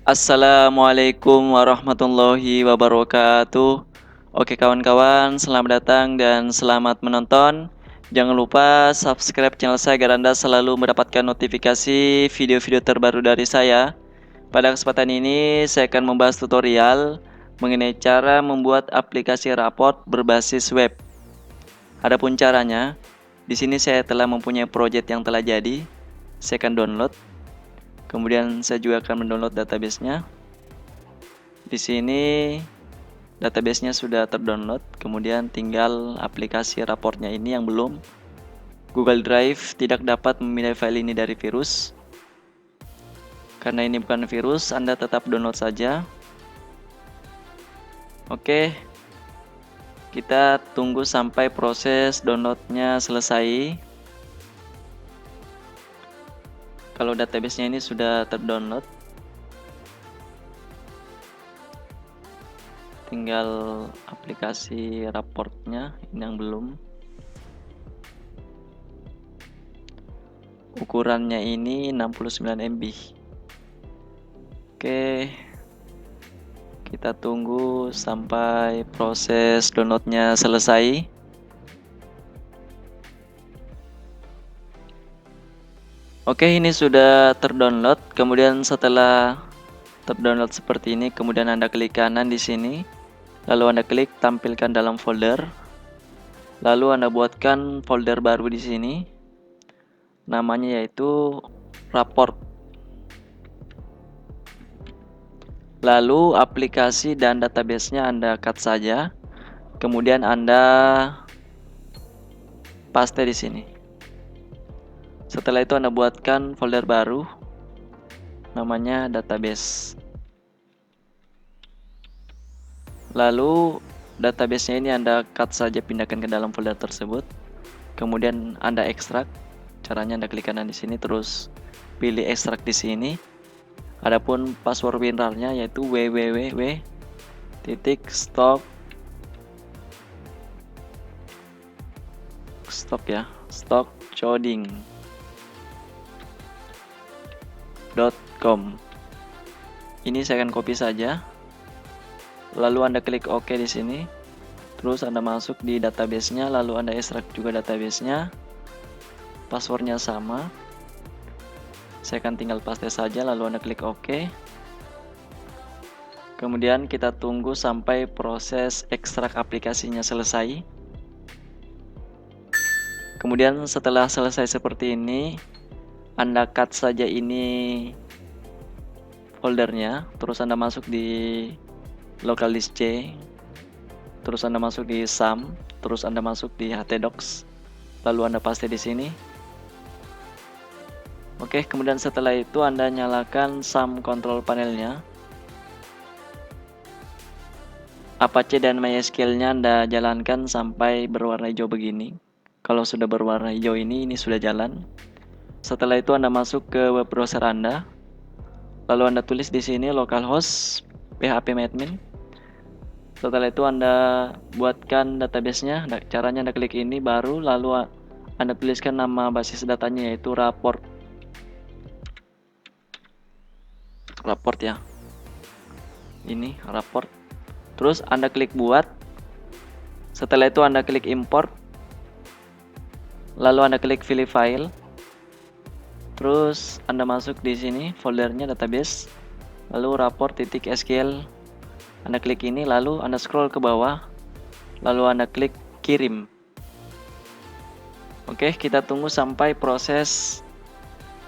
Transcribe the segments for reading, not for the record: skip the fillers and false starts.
Assalamualaikum warahmatullahi wabarakatuh. Oke kawan-kawan, selamat datang dan selamat menonton. Jangan lupa subscribe channel saya agar Anda selalu mendapatkan notifikasi video-video terbaru dari saya. Pada kesempatan ini saya akan membahas tutorial mengenai cara membuat aplikasi raport berbasis web. Adapun caranya, di sini saya telah mempunyai project yang telah jadi. Saya akan download. Kemudian saya juga akan mendownload database-nya. Di sini database-nya sudah terdownload, kemudian tinggal aplikasi raportnya ini yang belum. Google Drive tidak dapat memindai file ini dari virus. Karena ini bukan virus, Anda tetap download saja. Oke, kita tunggu sampai proses downloadnya selesai. Kalau database-nya ini sudah terdownload, tinggal aplikasi raportnya ini yang belum. Ukurannya ini 69 MB. Oke, kita tunggu sampai proses downloadnya selesai. Oke, ini sudah terdownload. Kemudian setelah terdownload seperti ini, kemudian Anda klik kanan di sini, lalu Anda klik tampilkan dalam folder. Lalu Anda buatkan folder baru di sini. Namanya yaitu raport. Lalu aplikasi dan database-nya Anda cut saja. Kemudian Anda paste di sini. Setelah itu Anda buatkan folder baru namanya database. Lalu database-nya ini Anda cut saja, pindahkan ke dalam folder tersebut. Kemudian Anda ekstrak. Caranya Anda klik kanan di sini, terus pilih ekstrak di sini. Adapun password WinRAR-nya yaitu stockcoding.com. Ini saya akan copy saja. Lalu Anda klik OK di sini. Terus Anda masuk di database-nya, lalu Anda ekstrak juga database-nya. Passwordnya sama. Saya akan tinggal paste saja, lalu Anda klik OK. Kemudian kita tunggu sampai proses ekstrak aplikasinya selesai. Kemudian setelah selesai seperti ini, Anda cut saja ini foldernya, terus Anda masuk di local disk C, terus Anda masuk di SAM, terus Anda masuk di htdocs, lalu Anda paste di sini. Oke, kemudian setelah itu Anda nyalakan SAM control panelnya. Apache dan MySQL-nya Anda jalankan sampai berwarna hijau begini. Kalau sudah berwarna hijau ini sudah jalan. Setelah itu Anda masuk ke web browser Anda. Lalu Anda tulis di sini localhost phpMadmin. Setelah itu Anda buatkan database-nya. Caranya Anda klik ini baru, lalu Anda tuliskan nama basis datanya yaitu raport ya. Ini raport. Terus Anda klik buat. Setelah itu Anda klik import. Lalu Anda klik pilih file. Terus Anda masuk di sini foldernya database. Lalu raport.sql. Anda klik ini, lalu Anda scroll ke bawah. Lalu Anda klik kirim. Oke, kita tunggu sampai proses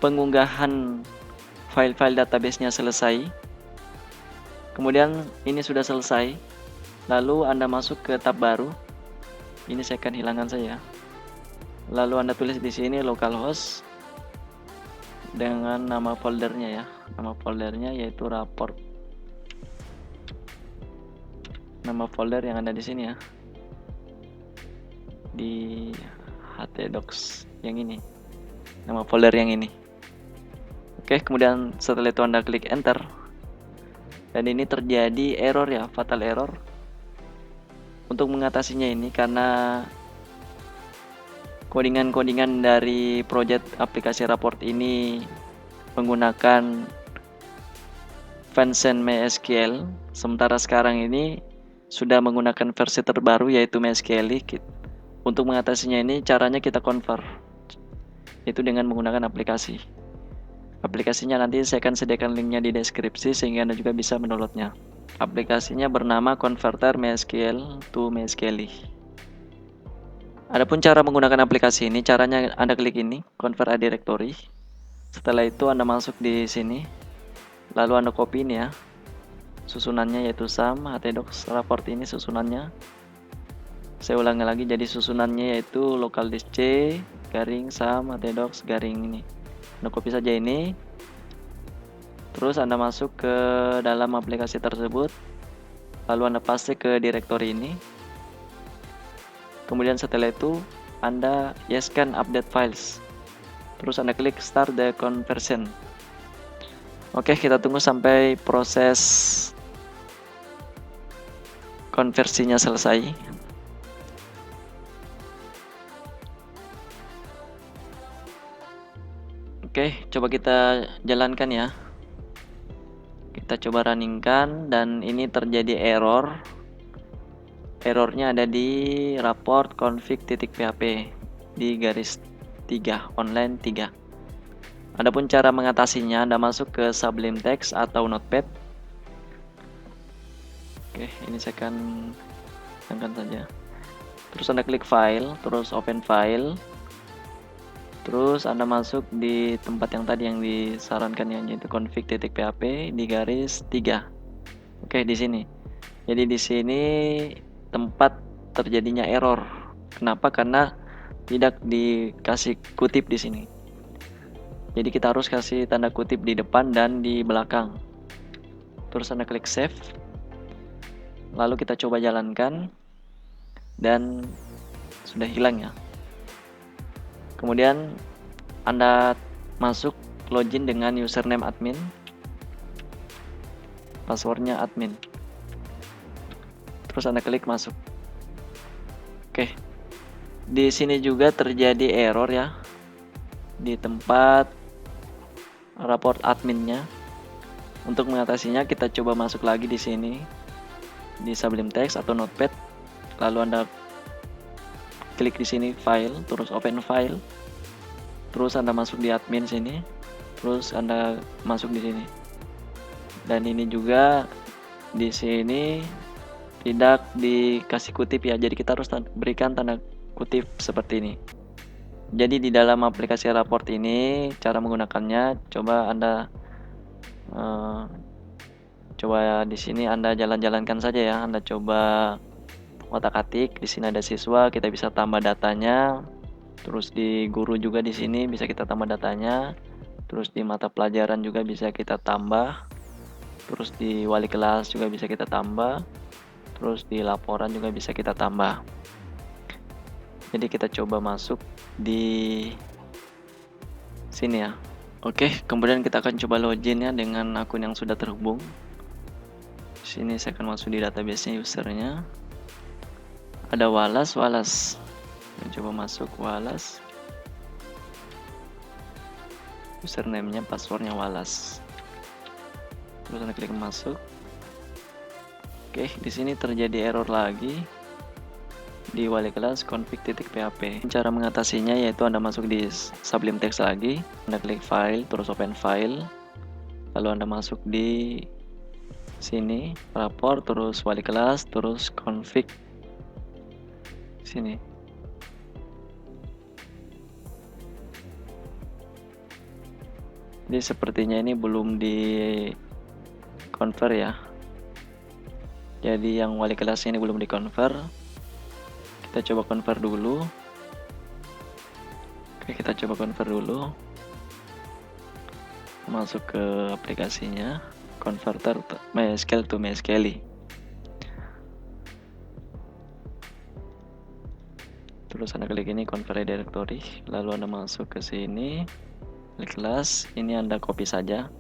pengunggahan file-file database-nya selesai. Kemudian ini sudah selesai. Lalu Anda masuk ke tab baru. Ini saya akan hilangkan saja. Lalu Anda tulis di sini localhost dengan nama foldernya ya. Nama foldernya yaitu raport. Nama folder yang ada di sini ya. Di htdocs yang ini. Nama folder yang ini. Oke, kemudian setelah itu Anda klik enter. Dan ini terjadi error ya, fatal error. Untuk mengatasinya ini karena codingan-codingan dari project aplikasi raport ini menggunakan Advanced MySQL. Sementara sekarang ini sudah menggunakan versi terbaru yaitu MySQL. Untuk mengatasinya ini caranya kita convert, itu dengan menggunakan aplikasi. Aplikasinya nanti saya akan sediakan linknya di deskripsi sehingga Anda juga bisa mendownloadnya. Aplikasinya bernama Converter MySQL to MySQL. Adapun cara menggunakan aplikasi ini, caranya Anda klik ini, Convert a Directory. Setelah itu Anda masuk di sini, lalu Anda copy ini ya, susunannya yaitu sum htdocs report ini susunannya. Saya ulangi lagi, jadi susunannya yaitu local disk C garing sum htdocs garing ini. Anda copy saja ini, terus Anda masuk ke dalam aplikasi tersebut, lalu Anda paste ke directory ini. Kemudian setelah itu Anda yeskan update files, terus Anda klik start the conversion. Oke, kita tunggu sampai proses konversinya selesai. Oke, coba kita jalankan ya. Kita coba runningkan dan ini terjadi error. Errornya ada di raport config.php di garis 3, online 3. Adapun cara mengatasinya, Anda masuk ke Sublime Text atau Notepad. Oke, ini saya akan angkat saja. Terus Anda klik file, terus open file. Terus Anda masuk di tempat yang tadi yang disarankan ya, yaitu config.php di garis 3. Oke, di sini. Jadi di sini tempat terjadinya error. Kenapa? Karena tidak dikasih kutip di sini. Jadi kita harus kasih tanda kutip di depan dan di belakang. Terus Anda klik save. Lalu kita coba jalankan dan sudah hilang ya. Kemudian Anda masuk login dengan username admin, passwordnya admin. Terus Anda klik masuk. Oke. Di sini juga terjadi error ya. Di tempat raport adminnya. Untuk mengatasinya kita coba masuk lagi di sini di Sublime Text atau Notepad. Lalu Anda klik di sini file, terus open file. Terus Anda masuk di admin sini. Terus Anda masuk di sini. Dan ini juga di sini tidak dikasih kutip ya. Jadi kita harus berikan tanda kutip seperti ini. Jadi di dalam aplikasi raport ini cara menggunakannya coba Anda coba di sini Anda jalan-jalankan saja ya. Anda coba otak-atik. Di sini ada siswa, kita bisa tambah datanya. Terus di guru juga di sini bisa kita tambah datanya. Terus di mata pelajaran juga bisa kita tambah. Terus di wali kelas juga bisa kita tambah. Terus di laporan juga bisa kita tambah. Jadi kita coba masuk di sini ya. Oke, kemudian kita akan coba login ya dengan akun yang sudah terhubung. Di sini saya akan masuk di database-nya usernya. Ada Wallace. Coba masuk Wallace. Username-nya, passwordnya Wallace. Terus Anda klik masuk. Oke, di sini terjadi error lagi di wali kelas config.php. Cara mengatasinya yaitu Anda masuk di Sublime Text lagi. Anda klik file, terus open file. Lalu Anda masuk di sini raport, terus wali kelas, terus config. Sini. Jadi sepertinya ini belum di convert ya. Jadi yang wali kelas ini belum di convert. Kita coba convert dulu. Oke, kita coba convert dulu. Masuk ke aplikasinya, converter MySQL to MySQL. Terus Anda klik ini convert directory, lalu Anda masuk ke sini, klik kelas, ini Anda copy saja.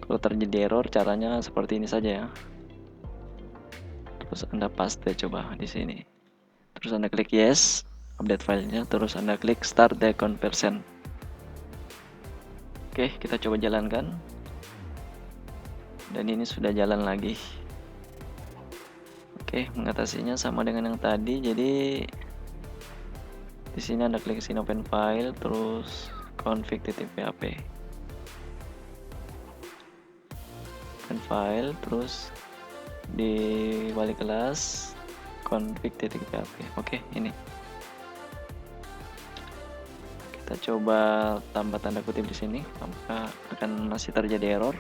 Kalau terjadi error caranya seperti ini saja ya. Terus Anda paste coba di sini. Terus Anda klik yes, update filenya, terus Anda klik start the conversion. Oke, kita coba jalankan. dan ini sudah jalan lagi. Oke, mengatasinya sama dengan yang tadi. Jadi di sini Anda klik sini open file, terus config.php. Open file, terus di wali kelas config.php. Oke, ini. Kita coba tambah tanda kutip di sini, apakah akan masih terjadi error.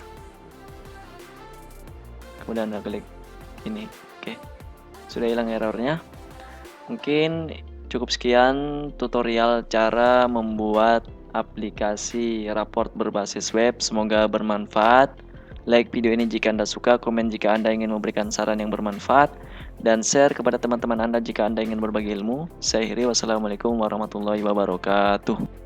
Kemudian Anda klik ini. Oke. Sudah hilang errornya. Mungkin cukup sekian tutorial cara membuat aplikasi raport berbasis web. Semoga bermanfaat. Like video ini jika Anda suka, komen jika Anda ingin memberikan saran yang bermanfaat, dan share kepada teman-teman Anda jika Anda ingin berbagi ilmu. Saya akhiri, wassalamualaikum warahmatullahi wabarakatuh.